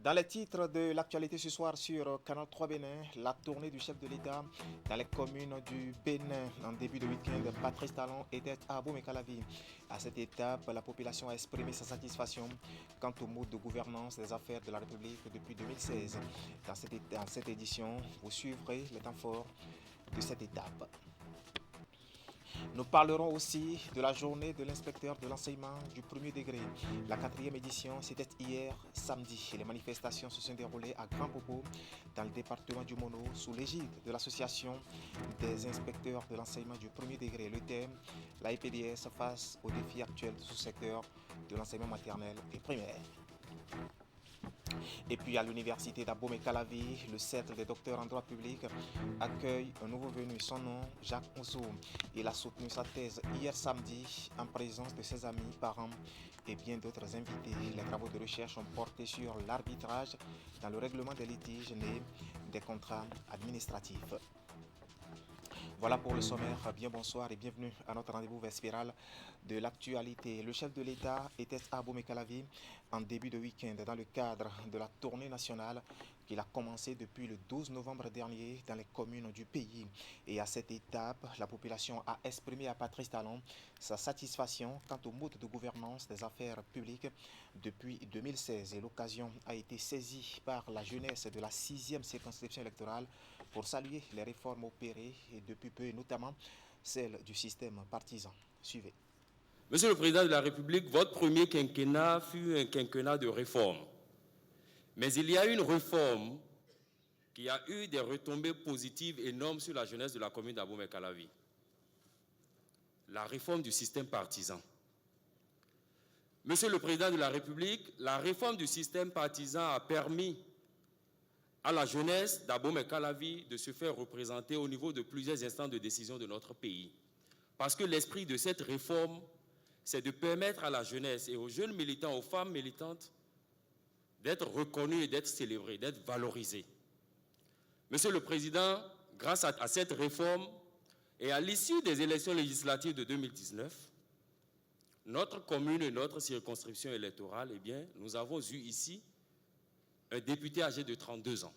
Dans les titres de l'actualité ce soir sur Canal 3 Bénin, la tournée du chef de l'État dans les communes du Bénin en début de week-end, Patrice Talon était à Abomey-Calavi. À cette étape, la population a exprimé sa satisfaction quant au mode de gouvernance des affaires de la République depuis 2016. Dans cette édition, vous suivrez les temps forts de cette étape. Nous parlerons aussi de la journée de l'inspecteur de l'enseignement du premier degré. La 4e édition, c'était hier samedi. Les manifestations se sont déroulées à Grand Popo, dans le département du Mono, sous l'égide de l'association des inspecteurs de l'enseignement du premier degré. Le thème, la IPDS face aux défis actuels du sous-secteur de l'enseignement maternel et primaire. Et puis à l'université d'Abomey-Calavi, le Centre des docteurs en droit public accueille un nouveau venu. Son nom, Jacques Ousso. Il a soutenu sa thèse hier samedi en présence de ses amis, parents et bien d'autres invités. Les travaux de recherche ont porté sur l'arbitrage dans le règlement des litiges nés des contrats administratifs. Voilà pour le sommaire. Bien bonsoir et bienvenue à notre rendez-vous vespéral de l'actualité. Le chef de l'État était à Abomey-Calavi en début de week-end dans le cadre de la tournée nationale qu'il a commencé depuis le 12 novembre dernier dans les communes du pays. Et à cette étape, la population a exprimé à Patrice Talon sa satisfaction quant au mode de gouvernance des affaires publiques depuis 2016. Et l'occasion a été saisie par la jeunesse de la 6e circonscription électorale pour saluer les réformes opérées et depuis peu, et notamment celle du système partisan. Suivez. Monsieur le Président de la République, votre premier quinquennat fut un quinquennat de réforme. Mais il y a une réforme qui a eu des retombées positives énormes sur la jeunesse de la commune d'Abomey-Calavi. La réforme du système partisan. Monsieur le Président de la République, la réforme du système partisan a permis à la jeunesse d'Abomey-Calavi de se faire représenter au niveau de plusieurs instances de décision de notre pays. Parce que l'esprit de cette réforme, c'est de permettre à la jeunesse et aux jeunes militants, aux femmes militantes, d'être reconnus et d'être célébrés, d'être valorisés. Monsieur le Président, grâce à cette réforme et à l'issue des élections législatives de 2019, notre commune et notre circonscription électorale, eh bien, nous avons eu ici un député âgé de 32 ans.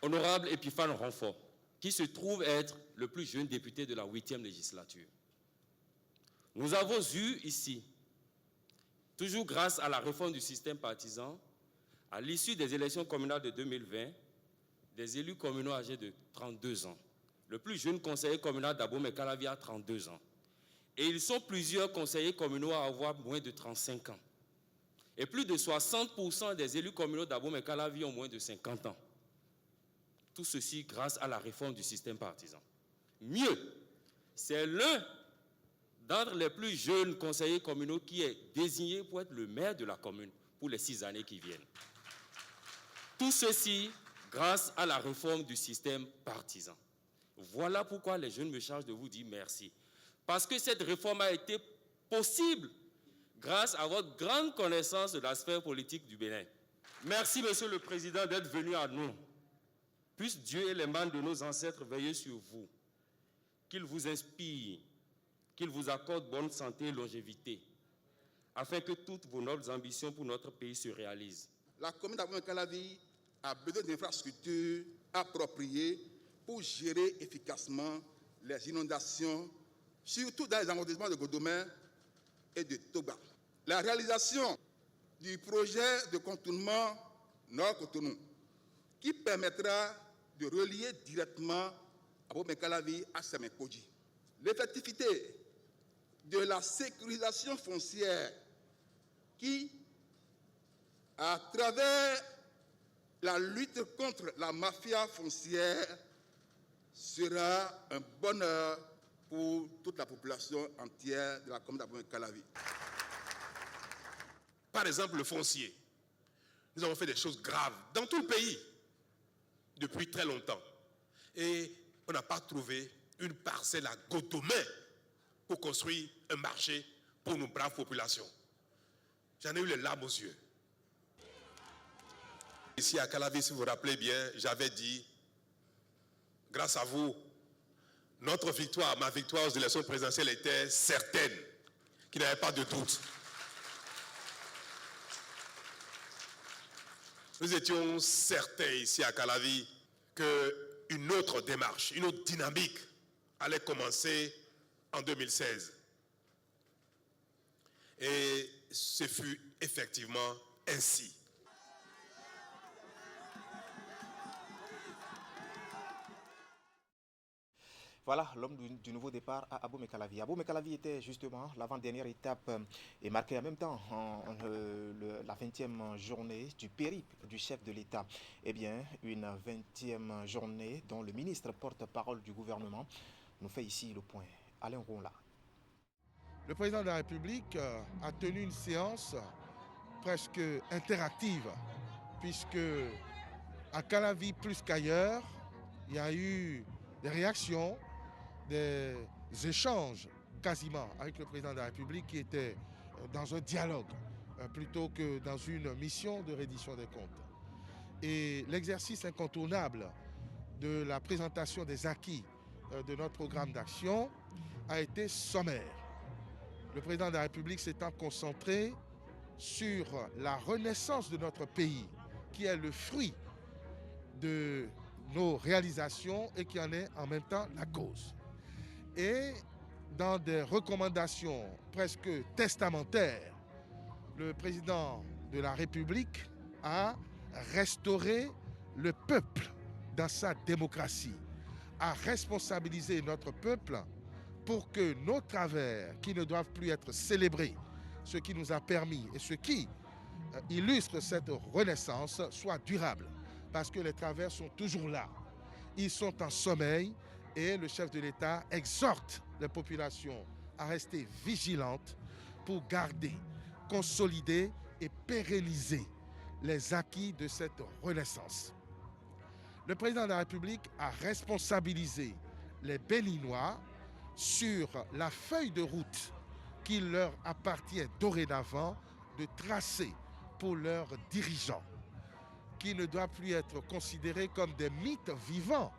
Honorable Epiphane Renfort, qui se trouve être le plus jeune député de la 8e législature. Nous avons eu ici, toujours grâce à la réforme du système partisan, à l'issue des élections communales de 2020, des élus communaux âgés de 32 ans. Le plus jeune conseiller communal d'Abomey-Calavi a 32 ans. Et ils sont plusieurs conseillers communaux à avoir moins de 35 ans. Et plus de 60% des élus communaux d'Abomey-Calavi ont moins de 50 ans. Tout ceci grâce à la réforme du système partisan. Mieux, c'est l'un d'entre les plus jeunes conseillers communaux qui est désigné pour être le maire de la commune pour les 6 années qui viennent. Tout ceci grâce à la réforme du système partisan. Voilà pourquoi les jeunes me chargent de vous dire merci. Parce que cette réforme a été possible grâce à votre grande connaissance de la sphère politique du Bénin. Merci, Monsieur le Président, d'être venu à nous. Puisse Dieu et les membres de nos ancêtres veiller sur vous, qu'il vous inspire, qu'il vous accorde bonne santé et longévité, afin que toutes vos nobles ambitions pour notre pays se réalisent. La commune d'Abomey-Calavi a besoin d'infrastructures appropriées pour gérer efficacement les inondations, surtout dans les arrondissements de Godomé et de Toba. La réalisation du projet de contournement Nord-Cotonou, qui permettra de relier directement Abomey-Calavi à Semenkoji. L'effectivité de la sécurisation foncière qui, à travers la lutte contre la mafia foncière, sera un bonheur pour toute la population entière de la commune d'Abomey-Calavi. Par exemple, le foncier. Nous avons fait des choses graves dans tout le pays depuis très longtemps. Et on n'a pas trouvé une parcelle à Godomé pour construire un marché pour nos braves populations. J'en ai eu les larmes aux yeux. Ici à Calavi, si vous vous rappelez bien, j'avais dit, grâce à vous, notre victoire, ma victoire aux élections présidentielles était certaine, qu'il n'y avait pas de doute. Nous étions certains ici à Calavi qu'une autre démarche, une autre dynamique allait commencer en 2016. Et ce fut effectivement ainsi. Voilà l'homme du nouveau départ à Abomey Calavi. Abomey Calavi était justement l'avant-dernière étape et marquée en même temps la 20e journée du périple du chef de l'État. Eh bien, une 20e journée dont le ministre porte-parole du gouvernement nous fait ici le point. Alain Ronla. Le président de la République a tenu une séance presque interactive, puisque à Calavi plus qu'ailleurs, il y a eu des réactions, des échanges quasiment avec le président de la République qui était dans un dialogue plutôt que dans une mission de reddition des comptes. Et l'exercice incontournable de la présentation des acquis de notre programme d'action a été sommaire. Le président de la République s'étant concentré sur la renaissance de notre pays, qui est le fruit de nos réalisations et qui en est en même temps la cause. Et dans des recommandations presque testamentaires, le président de la République a restauré le peuple dans sa démocratie, a responsabilisé notre peuple pour que nos travers, qui ne doivent plus être célébrés, ce qui nous a permis et ce qui illustre cette renaissance, soient durables. Parce que les travers sont toujours là. Ils sont en sommeil et le chef de l'État exhorte les populations à rester vigilantes pour garder, consolider et pérenniser les acquis de cette renaissance. Le président de la République a responsabilisé les Béninois sur la feuille de route qu'il leur appartient dorénavant de tracer pour leurs dirigeants, qui ne doivent plus être considérés comme des mythes vivants.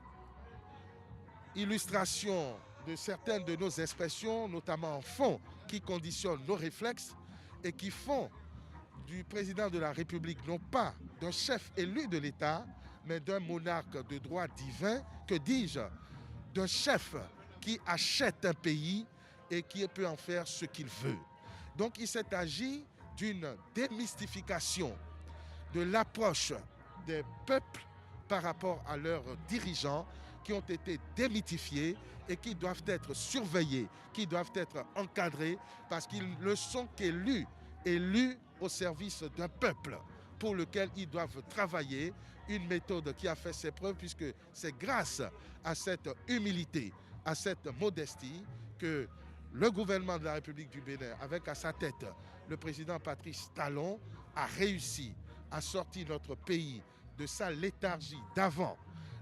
Illustration de certaines de nos expressions, notamment en fond, qui conditionnent nos réflexes et qui font du président de la République non pas d'un chef élu de l'État, mais d'un monarque de droit divin, que dis-je, d'un chef qui achète un pays et qui peut en faire ce qu'il veut. Donc il s'est agi d'une démystification de l'approche des peuples par rapport à leurs dirigeants qui ont été démythifiés et qui doivent être surveillés, qui doivent être encadrés parce qu'ils ne sont qu'élus au service d'un peuple pour lequel ils doivent travailler, une méthode qui a fait ses preuves puisque c'est grâce à cette humilité, à cette modestie que le gouvernement de la République du Bénin, avec à sa tête le président Patrice Talon, a réussi à sortir notre pays de sa léthargie d'avant,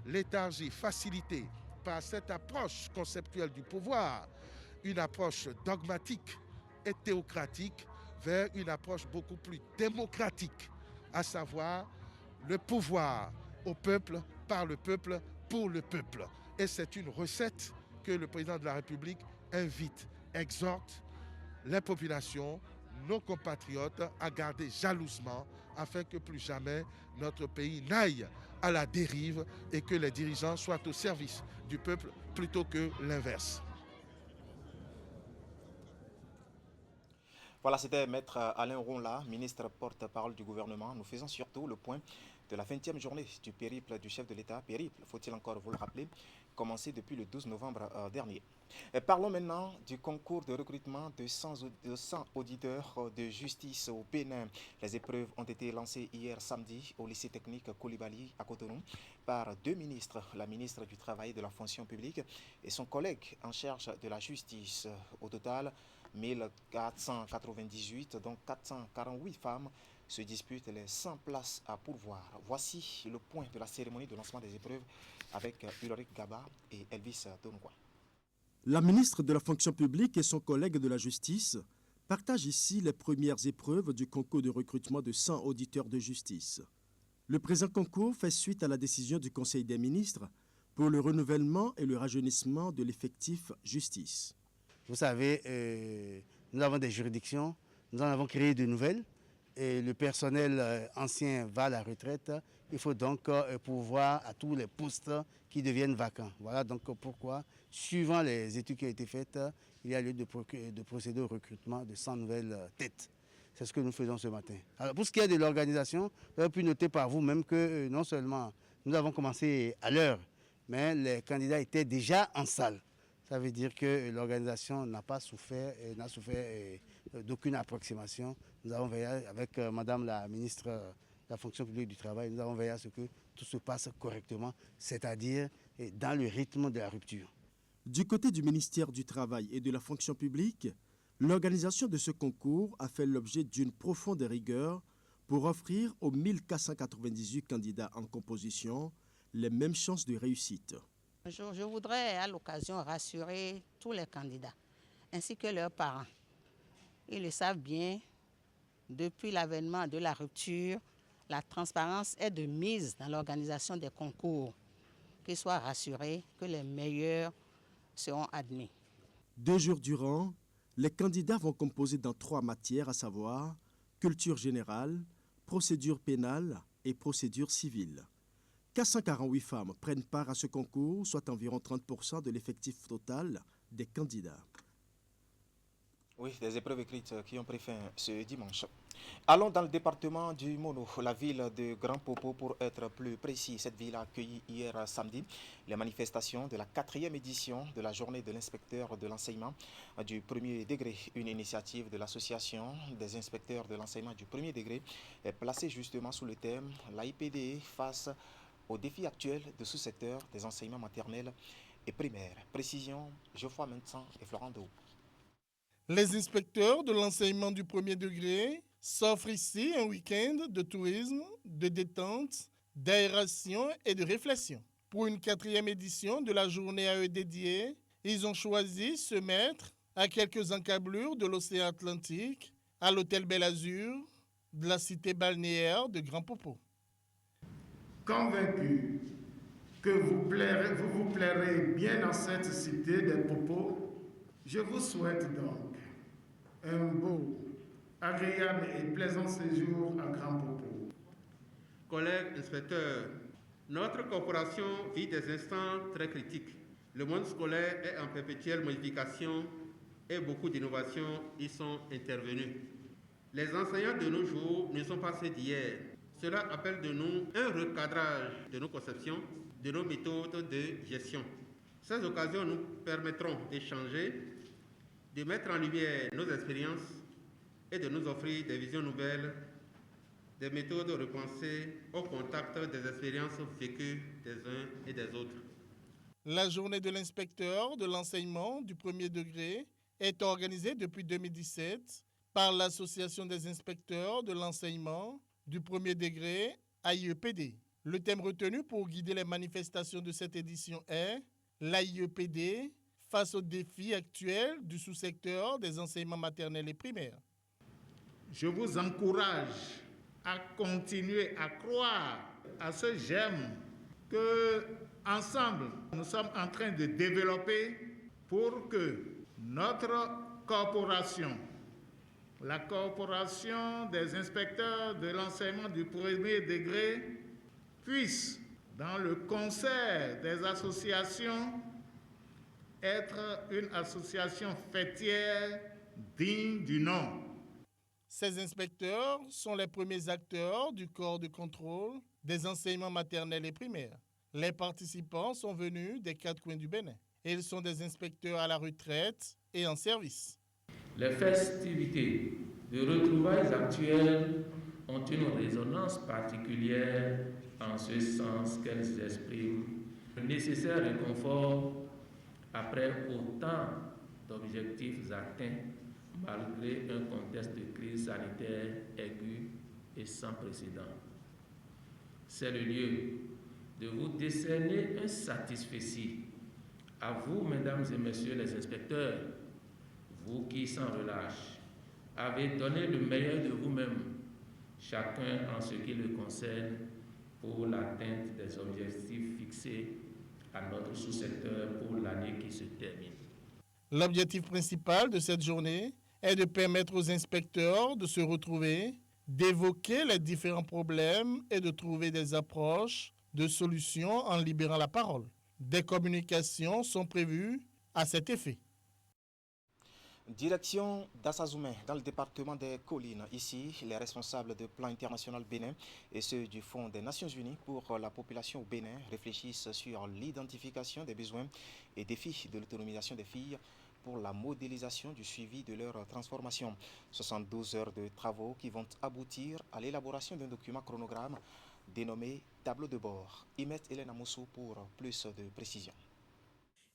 léthargie facilitée par cette approche conceptuelle du pouvoir, une approche dogmatique et théocratique vers une approche beaucoup plus démocratique, à savoir le pouvoir au peuple, par le peuple, pour le peuple. Et c'est une recette que le président de la République invite, exhorte les populations, nos compatriotes à garder jalousement afin que plus jamais notre pays n'aille à la dérive et que les dirigeants soient au service du peuple plutôt que l'inverse. Voilà, c'était Maître Alain Ronla, ministre porte-parole du gouvernement. Nous faisons surtout le point de la 20e journée du périple du chef de l'État. Périple, faut-il encore vous le rappeler, commencé depuis le 12 novembre dernier. Et parlons maintenant du concours de recrutement de 100 auditeurs de justice au Bénin. Les épreuves ont été lancées hier samedi au lycée technique Coulibaly à Cotonou par deux ministres, la ministre du Travail et de la fonction publique et son collègue en charge de la justice. Au total, 1498, donc 448 femmes se disputent les 100 places à pourvoir. Voici le point de la cérémonie de lancement des épreuves avec Ulrich Gaba et Elvis Donouan. La ministre de la fonction publique et son collègue de la justice partagent ici les premières épreuves du concours de recrutement de 100 auditeurs de justice. Le présent concours fait suite à la décision du Conseil des ministres pour le renouvellement et le rajeunissement de l'effectif justice. Vous savez, nous avons des juridictions, nous en avons créé de nouvelles et le personnel ancien va à la retraite, il faut donc pourvoir à tous les postes qui deviennent vacants. Voilà donc pourquoi, suivant les études qui ont été faites, il y a lieu de procéder au recrutement de 100 nouvelles têtes. C'est ce que nous faisons ce matin. Alors, pour ce qui est de l'organisation, vous avez pu noter par vous-même que non seulement nous avons commencé à l'heure, mais les candidats étaient déjà en salle. Ça veut dire que l'organisation n'a souffert d'aucune approximation. Nous avons veillé avec Madame la ministre de la fonction publique du travail, nous avons veillé à ce que tout se passe correctement, c'est-à-dire dans le rythme de la rupture. Du côté du ministère du Travail et de la fonction publique, l'organisation de ce concours a fait l'objet d'une profonde rigueur pour offrir aux 1498 candidats en composition les mêmes chances de réussite. Je voudrais à l'occasion rassurer tous les candidats ainsi que leurs parents. Ils le savent bien, depuis l'avènement de la rupture, la transparence est de mise dans l'organisation des concours. Qu'ils soient rassurés que les meilleurs seront admis. 2 jours durant, les candidats vont composer dans 3 matières, à savoir culture générale, procédure pénale et procédure civile. 448 femmes prennent part à ce concours, soit environ 30% de l'effectif total des candidats. Oui, des épreuves écrites qui ont pris fin ce dimanche. Allons dans le département du Mono, la ville de Grand Popo pour être plus précis. Cette ville a accueilli hier samedi les manifestations de la 4e édition de la journée de l'inspecteur de l'enseignement du premier degré. Une initiative de l'association des inspecteurs de l'enseignement du premier degré est placée justement sous le thème « L'AIPD face aux défis actuels de sous-secteur des enseignements maternels et primaires ». Précision, Geoffroy Mensan et Florent Dou. Les inspecteurs de l'enseignement du premier degré s'offrent ici un week-end de tourisme, de détente, d'aération et de réflexion. Pour une 4e édition de la journée à eux dédiée, ils ont choisi se mettre à quelques encablures de l'océan Atlantique, à l'hôtel Bel Azur, de la cité balnéaire de Grand Popo. Convaincu que vous vous plairez bien dans cette cité des Popos, je vous souhaite donc un beau, agréable et plaisant séjour à Grand Popo. Collègues inspecteurs, notre corporation vit des instants très critiques. Le monde scolaire est en perpétuelle modification et beaucoup d'innovations y sont intervenues. Les enseignants de nos jours ne sont pas ceux d'hier. Cela appelle de nous un recadrage de nos conceptions, de nos méthodes de gestion. Ces occasions nous permettront d'échanger, de mettre en lumière nos expériences et de nous offrir des visions nouvelles, des méthodes repensées au contact des expériences vécues des uns et des autres. La journée de l'inspecteur de l'enseignement du premier degré est organisée depuis 2017 par l'Association des inspecteurs de l'enseignement du premier degré, AIEPD. Le thème retenu pour guider les manifestations de cette édition est « L'AIEPD face aux défis actuels du sous-secteur des enseignements maternels et primaires ». Je vous encourage à continuer à croire à ce germe que, ensemble, nous sommes en train de développer pour que notre corporation, la corporation des inspecteurs de l'enseignement du premier degré, puisse, dans le concert des associations, être une association fêtière digne du nom. Ces inspecteurs sont les premiers acteurs du corps de contrôle des enseignements maternels et primaires. Les participants sont venus des 4 coins du Bénin. Ils sont des inspecteurs à la retraite et en service. Les festivités de retrouvailles actuelles ont une résonance particulière en ce sens qu'elles expriment le nécessaire réconfort après autant d'objectifs atteints malgré un contexte de crise sanitaire aiguë et sans précédent. C'est le lieu de vous décerner un satisfecit à vous, mesdames et messieurs les inspecteurs, vous qui, sans relâche, avez donné le meilleur de vous-même, chacun en ce qui le concerne, pour l'atteinte des objectifs fixés à notre sous-secteur pour l'année qui se termine. L'objectif principal de cette journée est de permettre aux inspecteurs de se retrouver, d'évoquer les différents problèmes et de trouver des approches de solutions en libérant la parole. Des communications sont prévues à cet effet. Direction d'Assazoumé, dans le département des Collines. Ici, les responsables du plan international Bénin et ceux du Fonds des Nations Unies pour la population au Bénin réfléchissent sur l'identification des besoins et défis de l'autonomisation des filles pour la modélisation du suivi de leur transformation. 72 heures de travaux qui vont aboutir à l'élaboration d'un document chronogramme dénommé tableau de bord. Imet Hélène Amoussou pour plus de précisions.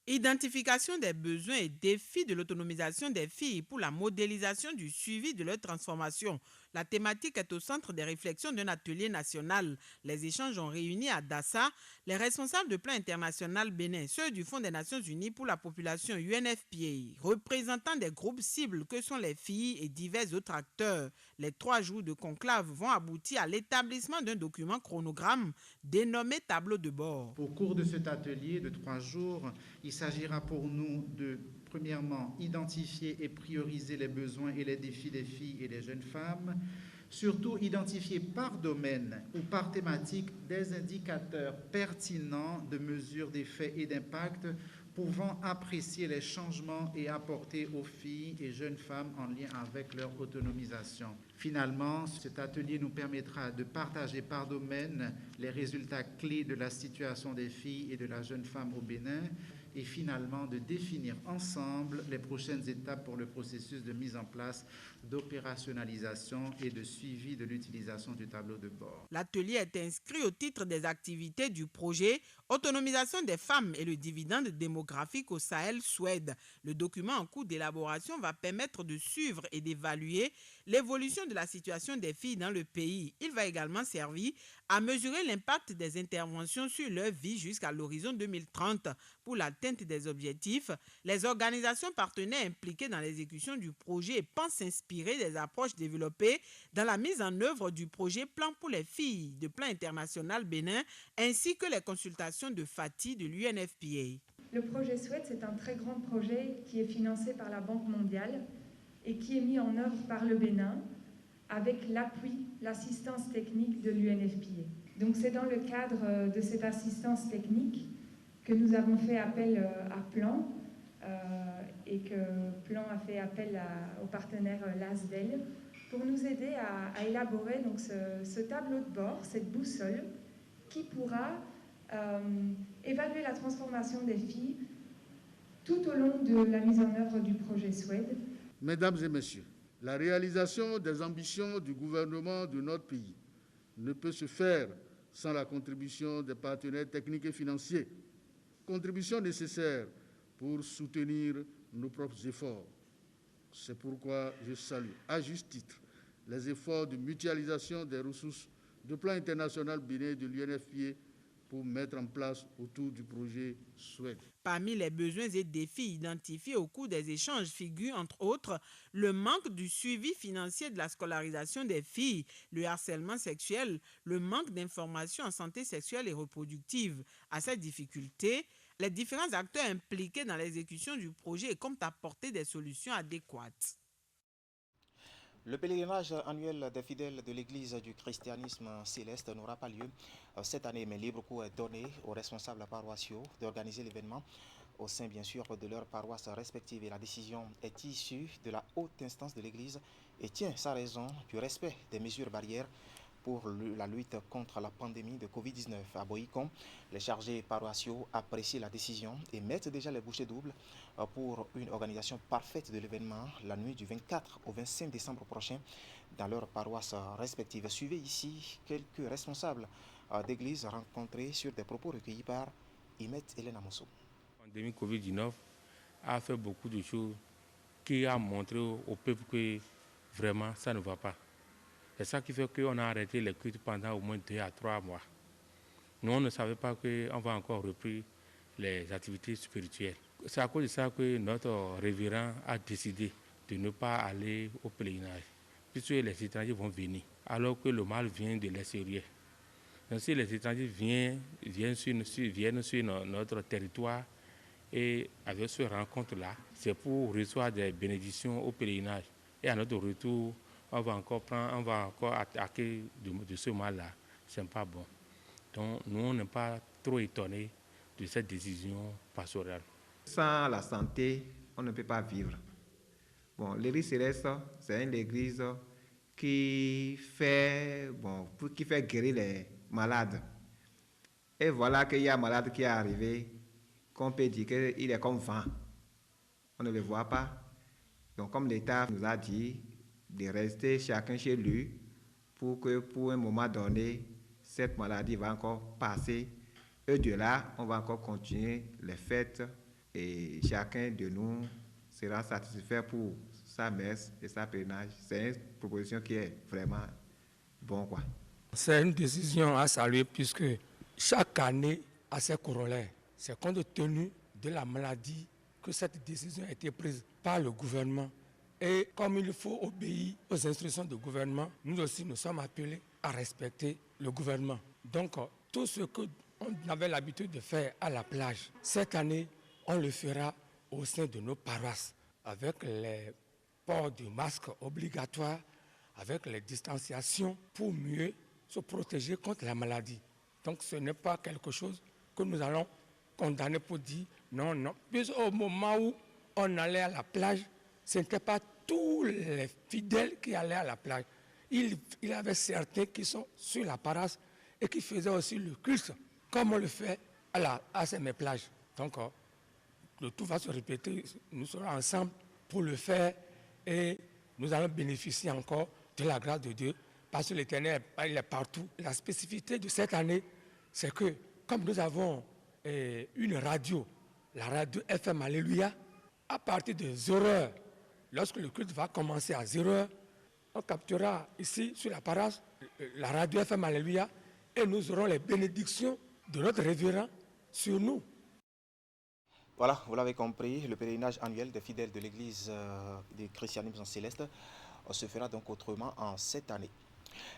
Identification des besoins et défis de l'autonomisation des filles pour la modélisation du suivi de leur transformation. La thématique est au centre des réflexions d'un atelier national. Les échanges ont réuni à Dassa les responsables de plan international Bénin, ceux du Fonds des Nations Unies pour la population UNFPA, représentant des groupes cibles que sont les filles et divers autres acteurs. Les 3 jours de conclave vont aboutir à l'établissement d'un document chronogramme dénommé tableau de bord. Au cours de cet atelier de 3 jours, il s'agira pour nous de, premièrement, identifier et prioriser les besoins et les défis des filles et des jeunes femmes, surtout identifier par domaine ou par thématique des indicateurs pertinents de mesure d'effet et d'impact pouvant apprécier les changements et apporter aux filles et jeunes femmes en lien avec leur autonomisation. Finalement, cet atelier nous permettra de partager par domaine les résultats clés de la situation des filles et de la jeune femme au Bénin et finalement de définir ensemble les prochaines étapes pour le processus de mise en place, d'opérationnalisation et de suivi de l'utilisation du tableau de bord. L'atelier est inscrit au titre des activités du projet Autonomisation des femmes et le dividende démographique au Sahel Suède. Le document en cours d'élaboration va permettre de suivre et d'évaluer l'évolution de la situation des filles dans le pays. Il va également servir à mesurer l'impact des interventions sur leur vie jusqu'à l'horizon 2030. Pour l'atteinte des objectifs, les organisations partenaires impliquées dans l'exécution du projet pensent s'inspirer des approches développées dans la mise en œuvre du projet Plan pour les filles de Plan international Bénin ainsi que les consultations de Fatih de l'UNFPA. Le projet SWED, c'est un très grand projet qui est financé par la Banque mondiale et qui est mis en œuvre par le Bénin avec l'appui, l'assistance technique de l'UNFPA. Donc c'est dans le cadre de cette assistance technique que nous avons fait appel à Plan et que Plan a fait appel au partenaire LASDEL pour nous aider à élaborer donc ce tableau de bord, cette boussole qui pourra évaluer la transformation des filles tout au long de la mise en œuvre du projet SWED. Mesdames et messieurs, la réalisation des ambitions du gouvernement de notre pays ne peut se faire sans la contribution des partenaires techniques et financiers, contribution nécessaire pour soutenir nos propres efforts. C'est pourquoi je salue à juste titre les efforts de mutualisation des ressources de Plan international Bénin de l'UNFPA pour mettre en place autour du projet SWED. Parmi les besoins et défis identifiés au cours des échanges figure, entre autres, le manque du suivi financier de la scolarisation des filles, le harcèlement sexuel, le manque d'informations en santé sexuelle et reproductive. À ces difficultés, les différents acteurs impliqués dans l'exécution du projet comptent apporter des solutions adéquates. Le pèlerinage annuel des fidèles de l'Église du christianisme céleste n'aura pas lieu cette année, mais libre cours est donné aux responsables paroissiaux d'organiser l'événement au sein, bien sûr, de leurs paroisses respectives. Et la décision est issue de la haute instance de l'Église et tient sa raison du respect des mesures barrières pour la lutte contre la pandémie de Covid-19. À Boïcon, les chargés paroissiaux apprécient la décision et mettent déjà les bouchées doubles pour une organisation parfaite de l'événement la nuit du 24 au 25 décembre prochain dans leurs paroisses respectives. Suivez ici quelques responsables d'église rencontrés sur des propos recueillis par Imet Hélène Amoussou. La pandémie Covid-19 a fait beaucoup de choses qui a montré au peuple que vraiment ça ne va pas. C'est ça qui fait qu'on a arrêté les cultes pendant au moins 2 à 3 mois. Nous, on ne savait pas qu'on va encore reprendre les activités spirituelles. C'est à cause de ça que notre révérend a décidé de ne pas aller au pèlerinage, puisque les étrangers vont venir, alors que le mal vient de l'extérieur. Donc, si les étrangers viennent sur notre territoire et avec ce rencontre-là, c'est pour recevoir des bénédictions au pèlerinage. Et à notre retour, on va encore attaquer de ce mal-là. Ce n'est pas bon. Donc nous, on n'est pas trop étonnés de cette décision pastorale. Sans la santé, on ne peut pas vivre. Bon, l'église céleste, c'est une église qui fait guérir les malades. Et voilà qu'il y a un malade qui est arrivé, qu'on peut dire qu'il est comme vent. On ne le voit pas. Donc, comme l'État nous a dit de rester chacun chez lui pour que, pour un moment donné, cette maladie va encore passer. Et de là, on va encore continuer les fêtes et chacun de nous sera satisfait pour sa messe et sa pèlerinage. C'est une proposition qui est vraiment bonne, quoi. C'est une décision à saluer puisque chaque année a ses corollaires. C'est compte tenu de la maladie que cette décision a été prise par le gouvernement. Et comme il faut obéir aux instructions du gouvernement, nous aussi nous sommes appelés à respecter le gouvernement. Donc tout ce qu'on avait l'habitude de faire à la plage, cette année, on le fera au sein de nos paroisses avec les ports du masque obligatoires, avec les distanciations pour mieux se protéger contre la maladie. Donc ce n'est pas quelque chose que nous allons condamner pour dire non, non. Puisqu'au moment où on allait à la plage, ce n'était pas tous les fidèles qui allaient à la plage. Il y avait certains qui sont sur la paroisse et qui faisaient aussi le culte, comme on le fait à ces plages. Donc le tout va se répéter, nous serons ensemble pour le faire et nous allons bénéficier encore de la grâce de Dieu parce que l'Éternel il est partout. La spécificité de cette année, c'est que comme nous avons une radio, la radio FM Alléluia, à partir de 0h, lorsque le culte va commencer à 0h, on capturera ici sur la paroisse la radio FM Alléluia et nous aurons les bénédictions de notre révérend sur nous. Voilà, vous l'avez compris, le pèlerinage annuel des fidèles de l'église du christianisme céleste se fera donc autrement en cette année.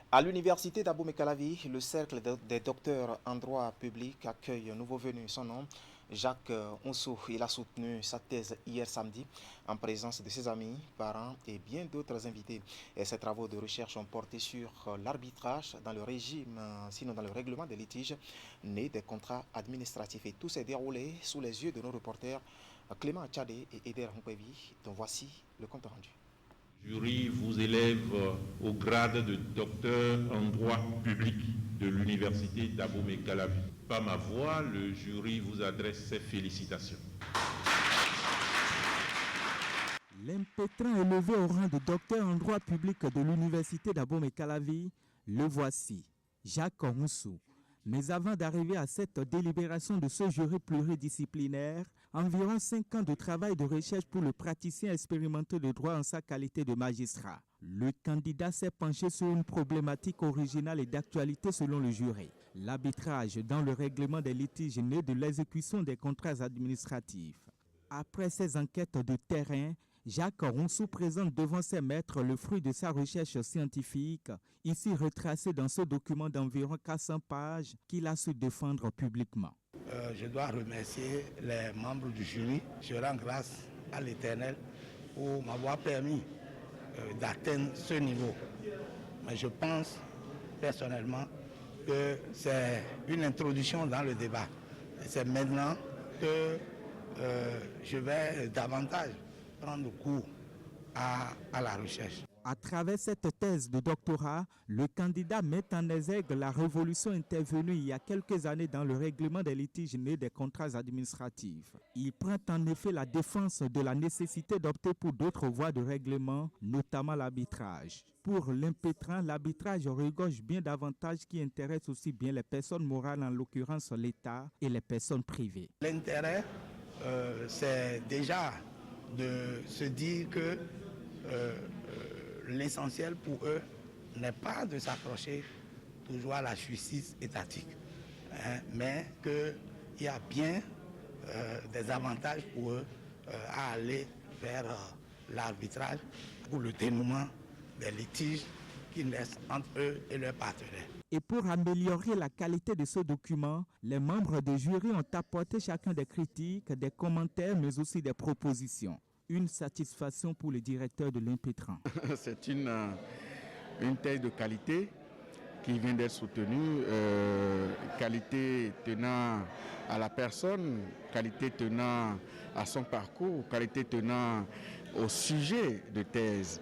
À l'université d'Abomey-Calavi, le cercle des docteurs en droit public accueille un nouveau venu. Son nom, Jacques Onsou. Il a soutenu sa thèse hier samedi en présence de ses amis, parents et bien d'autres invités. Et ses travaux de recherche ont porté sur l'arbitrage dans le régime, sinon dans le règlement des litiges nés des contrats administratifs. Et tout s'est déroulé sous les yeux de nos reporters Clément Tchadé et Eder Hunkwevi, dont voici le compte rendu. Le jury vous élève au grade de docteur en droit public de l'université d'Abomey-Calavi. Par ma voix, le jury vous adresse ses félicitations. L'impétrant élevé au rang de docteur en droit public de l'université d'Abomey-Calavi, le voici, Jacques Onsou. Mais avant d'arriver à cette délibération de ce jury pluridisciplinaire, environ 5 ans de travail de recherche pour le praticien expérimenté de droit en sa qualité de magistrat. Le candidat s'est penché sur une problématique originale et d'actualité selon le jury. L'arbitrage dans le règlement des litiges nés de l'exécution des contrats administratifs. Après ces enquêtes de terrain, Jacques Onsou présente devant ses maîtres le fruit de sa recherche scientifique, ici retracé dans ce document d'environ 400 pages qu'il a su défendre publiquement. Je dois remercier les membres du jury. Je rends grâce à l'Éternel pour m'avoir permis d'atteindre ce niveau. Mais je pense personnellement que c'est une introduction dans le débat. C'est maintenant que je vais davantage prendre cours à la recherche. À travers cette thèse de doctorat, le candidat met en exergue la révolution intervenue il y a quelques années dans le règlement des litiges nés des contrats administratifs. Il prend en effet la défense de la nécessité d'opter pour d'autres voies de règlement, notamment l'arbitrage. Pour l'impétrant, l'arbitrage regorge bien d'avantages qui intéressent aussi bien les personnes morales, en l'occurrence l'État, et les personnes privées. L'intérêt, c'est déjà de se dire que l'essentiel pour eux n'est pas de s'approcher toujours à la justice étatique, mais qu'il y a bien des avantages pour eux à aller vers l'arbitrage pour le dénouement des litiges qui naissent entre eux et leurs partenaires. Et pour améliorer la qualité de ce document, les membres du jury ont apporté chacun des critiques, des commentaires, mais aussi des propositions. une satisfaction pour le directeur de l'Impétran. C'est une thèse de qualité qui vient d'être soutenue, qualité tenant à la personne, qualité tenant à son parcours, qualité tenant au sujet de thèse,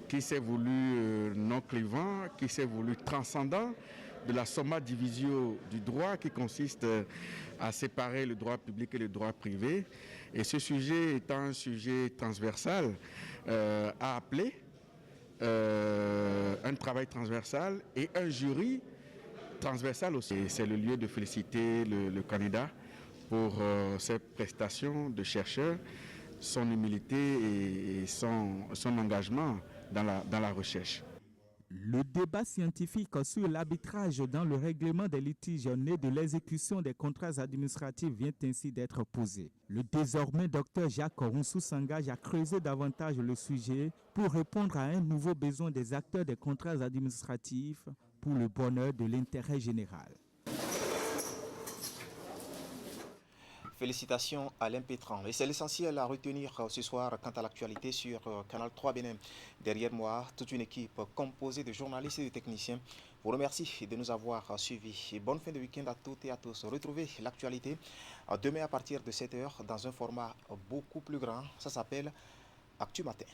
qui s'est voulu non clivant, qui s'est voulu transcendant de la summa divisio du droit qui consiste à séparer le droit public et le droit privé. Et ce sujet étant un sujet transversal, a appelé un travail transversal et un jury transversal aussi. C'est le lieu de féliciter le candidat pour ses prestations de chercheur, son humilité et son engagement dans la recherche. Le débat scientifique sur l'arbitrage dans le règlement des litiges nés de l'exécution des contrats administratifs vient ainsi d'être posé. Le désormais docteur Jacques Rounsou s'engage à creuser davantage le sujet pour répondre à un nouveau besoin des acteurs des contrats administratifs pour le bonheur de l'intérêt général. Félicitations à l'Impétran. Et c'est l'essentiel à retenir ce soir quant à l'actualité sur Canal 3 Bénin. Derrière moi, toute une équipe composée de journalistes et de techniciens vous remercie de nous avoir suivis. Et bonne fin de week-end à toutes et à tous. Retrouvez l'actualité demain à partir de 7h dans un format beaucoup plus grand. Ça s'appelle Actu Matin.